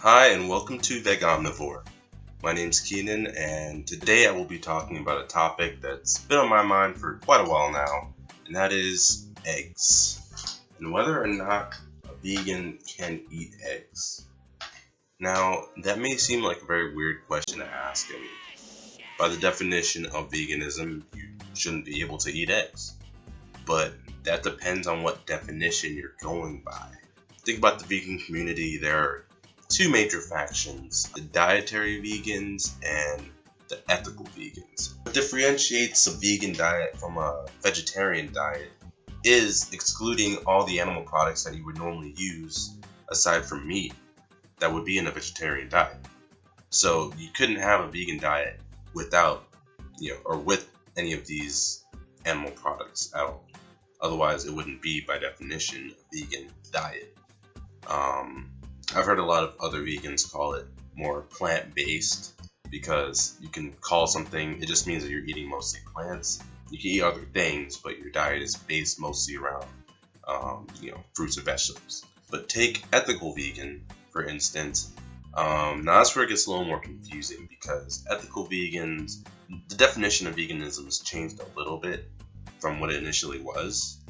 Hi, and welcome to Veganomnivore. My name's Keenan, and today I will be talking about a topic that's been on my mind for quite a while now, and that is eggs, and whether or not a vegan can eat eggs. Now, that may seem like a very weird question to ask. I mean, by the definition of veganism, you shouldn't be able to eat eggs. But that depends on what definition you're going by. Think about the vegan community. There are two major factions: the dietary vegans and the ethical vegans. What differentiates a vegan diet from a vegetarian diet is excluding all the animal products that you would normally use aside from meat that would be in a vegetarian diet. So you couldn't have a vegan diet without, or with any of these animal products at all. Otherwise, it wouldn't be, by definition, a vegan diet. I've heard a lot of other vegans call it more plant-based because you can call something, it just means that you're eating mostly plants. You can eat other things, but your diet is based mostly around, fruits and vegetables. But take ethical vegan, for instance. Now that's where it gets a little more confusing because ethical vegans, the definition of veganism has changed a little bit from what it initially was.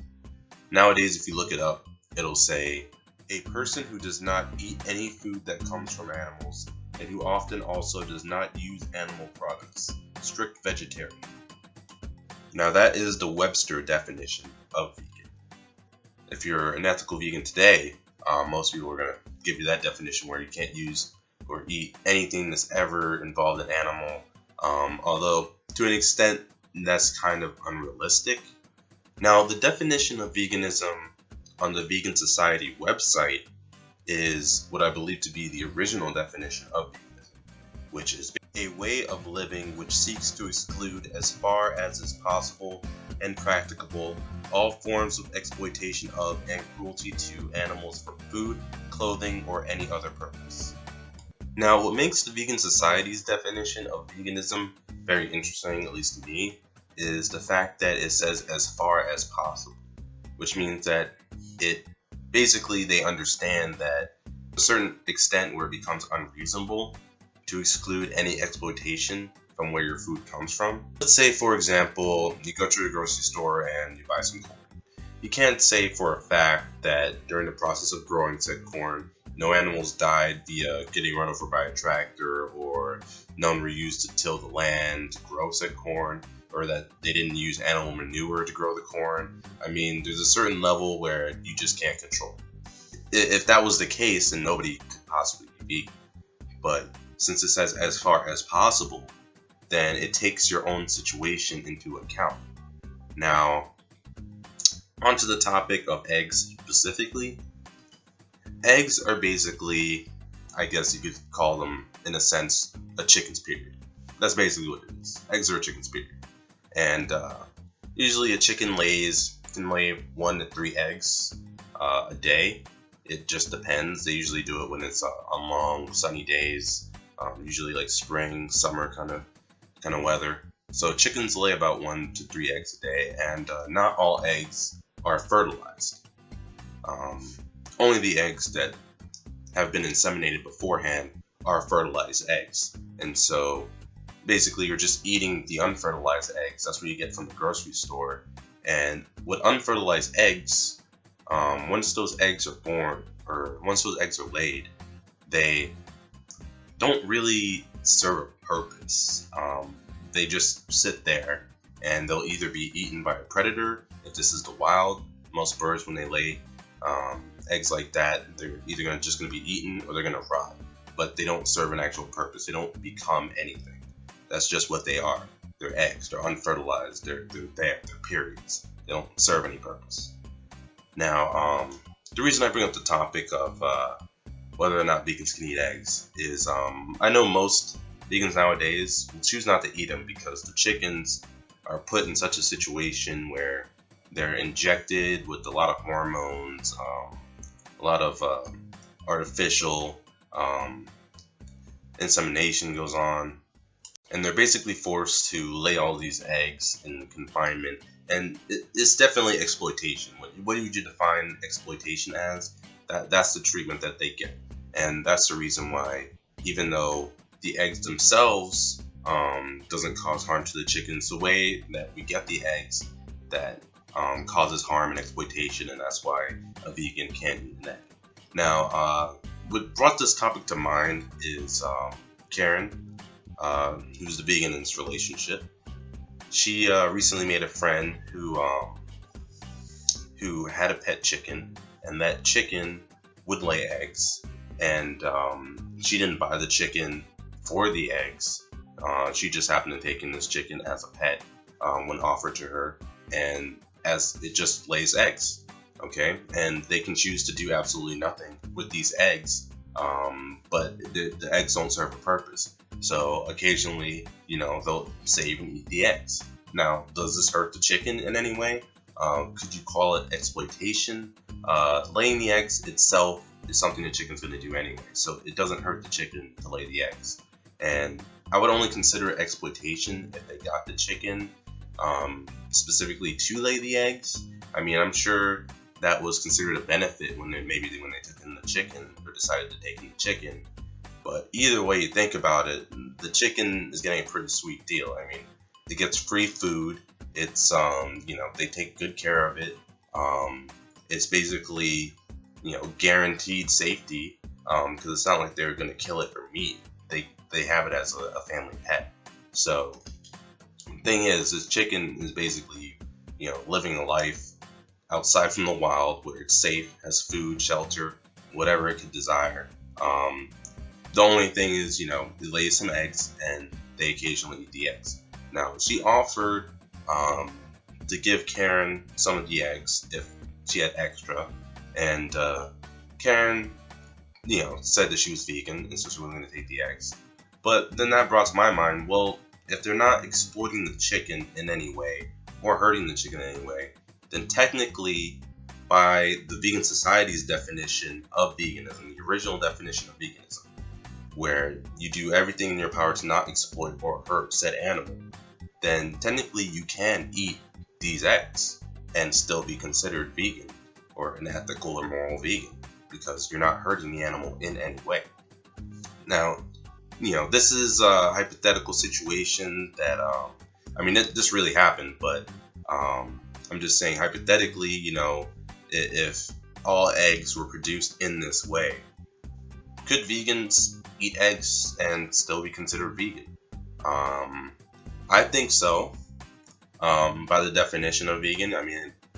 Nowadays, if you look it up, it'll say a person who does not eat any food that comes from animals and who often also does not use animal products. Strict vegetarian. Now that is the Webster definition of vegan. If you're an ethical vegan today, most people are going to give you that definition where you can't use or eat anything that's ever involved in animal. Although to an extent that's kind of unrealistic. Now the definition of veganism on the Vegan Society website is what I believe to be the original definition of veganism, which is a way of living which seeks to exclude as far as is possible and practicable all forms of exploitation of and cruelty to animals for food, clothing, or any other purpose. Now, what makes the Vegan Society's definition of veganism very interesting, at least to me, is the fact that it says as far as possible, which means that they understand that to a certain extent where it becomes unreasonable to exclude any exploitation from where your food comes from. Let's say, for example, you go to the grocery store and you buy some corn. You can't say for a fact that during the process of growing said corn, no animals died via getting run over by a tractor, or none were used to till the land to grow said corn, or that they didn't use animal manure to grow the corn. I mean, there's a certain level where you just can't control. If that was the case, then nobody could possibly be vegan. But since it says as far as possible, then it takes your own situation into account. Now, onto the topic of eggs specifically. Eggs are basically, I guess you could call them, in a sense, a chicken's period. That's basically what it is. Eggs are a chicken's period. And usually a chicken can lay 1 to 3 eggs a day. It just depends. They usually do it when it's on long sunny days, usually like spring, summer kind of weather. So chickens lay about 1 to 3 eggs a day, and not all eggs are fertilized. Only the eggs that have been inseminated beforehand are fertilized eggs. And so basically you're just eating the unfertilized eggs. That's what you get from the grocery store. And with unfertilized eggs, once those eggs are born, or once those eggs are laid, they don't really serve a purpose. They just sit there, and they'll either be eaten by a predator, if this is the wild. Most birds, when they lay eggs like that, they're either just going to be eaten or they're going to rot. But they don't serve an actual purpose. They don't become anything. That's just what they are. They're eggs. They're unfertilized. They're there. They're periods. They don't serve any purpose. Now, the reason I bring up the topic of whether or not vegans can eat eggs is I know most vegans nowadays will choose not to eat them because the chickens are put in such a situation where they're injected with a lot of hormones, a lot of artificial insemination goes on, and they're basically forced to lay all these eggs in confinement. And it's definitely exploitation. What would you define exploitation as? That's the treatment that they get. And that's the reason why, even though the eggs themselves doesn't cause harm to the chickens, the way that we get the eggs that causes harm and exploitation, and that's why a vegan can't eat an egg. Now, what brought this topic to mind is Karen, who's the vegan in this relationship. She recently made a friend who had a pet chicken, and that chicken would lay eggs. And she didn't buy the chicken for the eggs. She just happened to take in this chicken as a pet when offered to her, and as it just lays eggs. Okay, and they can choose to do absolutely nothing with these eggs, but the eggs don't serve a purpose. So occasionally, they'll say you can eat the eggs. Now, does this hurt the chicken in any way? Could you call it exploitation? Laying the eggs itself is something the chicken's going to do anyway, so it doesn't hurt the chicken to lay the eggs. And I would only consider it exploitation if they got the chicken specifically to lay the eggs. I mean, I'm sure that was considered a benefit when they took in the chicken or decided to take in the chicken. But either way you think about it, the chicken is getting a pretty sweet deal. I mean, it gets free food. It's they take good care of it. It's basically guaranteed safety because it's not like they're gonna kill it for meat. They have it as a family pet. So the thing is, this chicken is basically living a life outside from the wild where it's safe, has food, shelter, whatever it could desire. The only thing is, it lays some eggs and they occasionally eat the eggs. Now, she offered to give Karen some of the eggs if she had extra, and Karen, said that she was vegan and so she wasn't going to take the eggs. But then that brought to my mind, well, if they're not exploiting the chicken in any way or hurting the chicken in any way, then technically, by the Vegan Society's definition of veganism, the original definition of veganism, where you do everything in your power to not exploit or hurt said animal, then technically you can eat these eggs and still be considered vegan or an ethical or moral vegan because you're not hurting the animal in any way. Now, this is a hypothetical situation that, this really happened, but I'm just saying hypothetically, if all eggs were produced in this way, could vegans eat eggs and still be considered vegan? I think so. By the definition of vegan,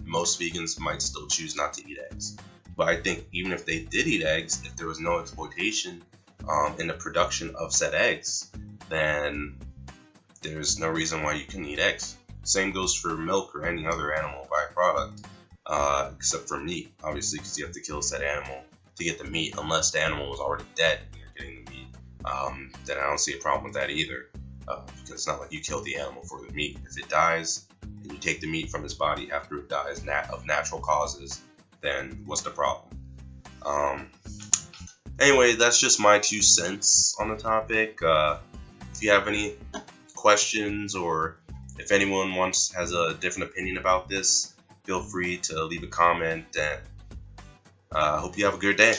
most vegans might still choose not to eat eggs. But I think even if they did eat eggs, if there was no exploitation in the production of said eggs, then there's no reason why you can eat eggs. Same goes for milk or any other animal byproduct, except for meat, obviously, because you have to kill said animal to get the meat, unless the animal was already dead and you're getting the meat. Then I don't see a problem with that either, because it's not like you killed the animal for the meat. If it dies and you take the meat from its body after it dies of natural causes, then what's the problem? Anyway, that's just my 2 cents on the topic. If you have any questions or if anyone has a different opinion about this, feel free to leave a comment, and hope you have a good day.